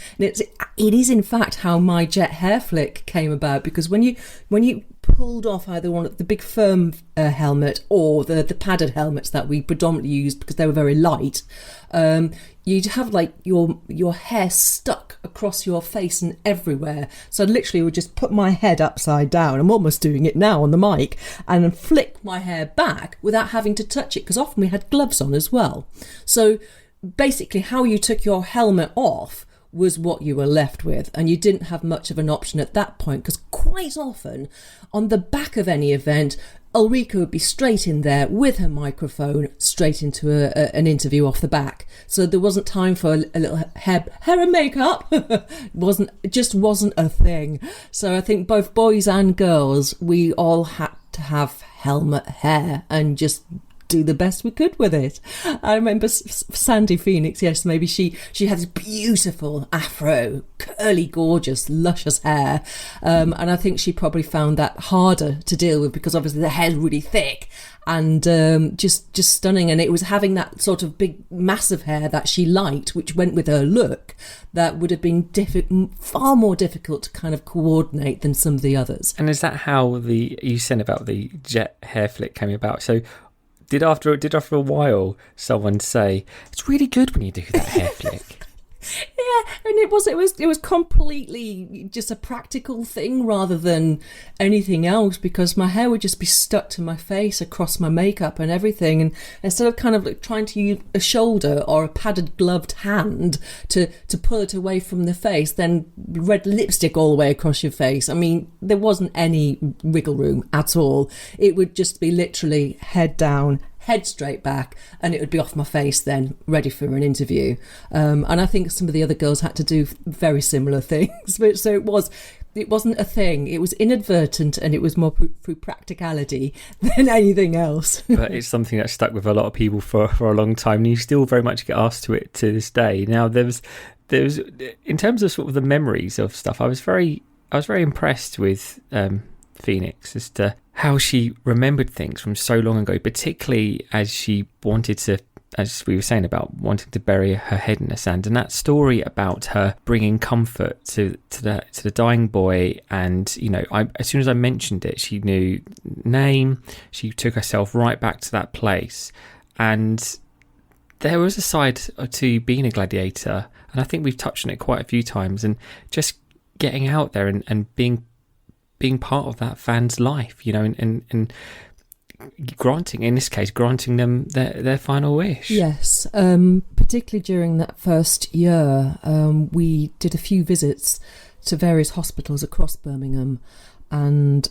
it is, in fact, how my jet hair flick came about, because when you pulled off either one of the big firm helmet or the padded helmets that we predominantly used because they were very light, you'd have like your hair stuck across your face and everywhere. So I literally would just put my head upside down, I'm almost doing it now on the mic, and then flick my hair back without having to touch it, because often we had gloves on as well. So basically how you took your helmet off was what you were left with, and you didn't have much of an option at that point, because quite often on the back of any event Ulrika would be straight in there with her microphone, straight into an interview off the back. So there wasn't time for a little hair and makeup. wasn't a thing. So I think both boys and girls, we all had to have helmet hair and just do the best we could with it. I remember Sandy Phoenix, yes, maybe she had this beautiful afro, curly, gorgeous, luscious hair, and I think she probably found that harder to deal with because obviously the hair's really thick and just stunning, and it was having that sort of big massive hair that she liked, which went with her look, that would have been far more difficult to kind of coordinate than some of the others. And is that how you said about the jet hair flick came about? So Did after a while someone say, it's really good when you do that hair flick? Yeah, and it was completely just a practical thing rather than anything else, because my hair would just be stuck to my face across my makeup and everything, and instead of kind of like trying to use a shoulder or a padded gloved hand to pull it away from the face, then red lipstick all the way across your face. I mean, there wasn't any wiggle room at all. It would just be literally head down, head straight back, and it would be off my face then, ready for an interview. And I think some of the other girls had to do very similar things. But so it wasn't a thing. It was inadvertent, and it was more through practicality than anything else. But it's something that stuck with a lot of people for a long time, and you still very much get asked to it to this day. Now, there was in terms of sort of the memories of stuff, I was very impressed with Phoenix as to how she remembered things from so long ago, particularly as she wanted to, as we were saying, about wanting to bury her head in the sand, and that story about her bringing comfort to the dying boy. And as soon as I mentioned it, she knew name. She took herself right back to that place, and there was a side to being a gladiator, and I think we've touched on it quite a few times, and just getting out there and being part of that fan's life, and granting them their final wish. Yes, particularly during that first year, we did a few visits to various hospitals across Birmingham, and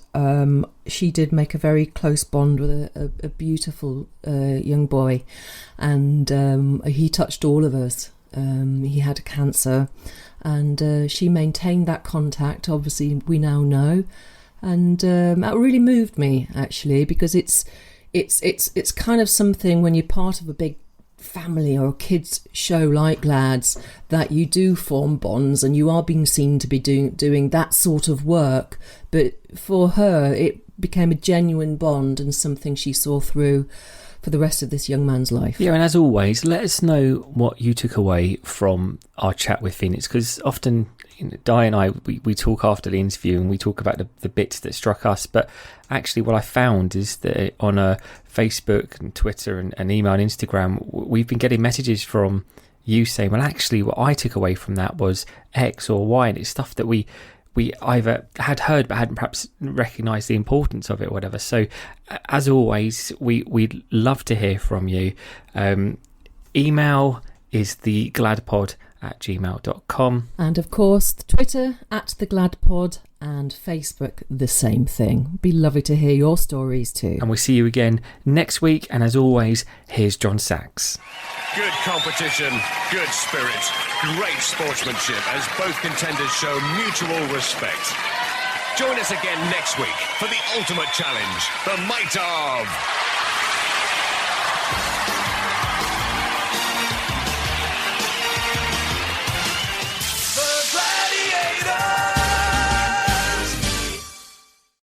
she did make a very close bond with a beautiful young boy, and he touched all of us. He had cancer, and she maintained that contact, obviously we now know, and that really moved me actually, because it's kind of something when you're part of a big family or a kids show like Lads, that you do form bonds and you are being seen to be doing that sort of work. But for her it became a genuine bond and something she saw through for the rest of this young man's life. Yeah, and as always, let us know what you took away from our chat with Phoenix, because often Di and I, we talk after the interview and we talk about the bits that struck us, but actually what I found is that on Facebook and Twitter and email and Instagram, we've been getting messages from you saying, well, actually what I took away from that was X or Y, and it's stuff that we either had heard but hadn't perhaps recognised the importance of it or whatever. So as always, we'd love to hear from you. Email is the GladPod@gmail.com, and of course Twitter @theGladPod, and Facebook the same thing. Be lovely to hear your stories too. And we'll see you again next week, and as always, here's John Sachs. Good competition, good spirit, great sportsmanship as both contenders show mutual respect. Join us again next week for the ultimate challenge, the might of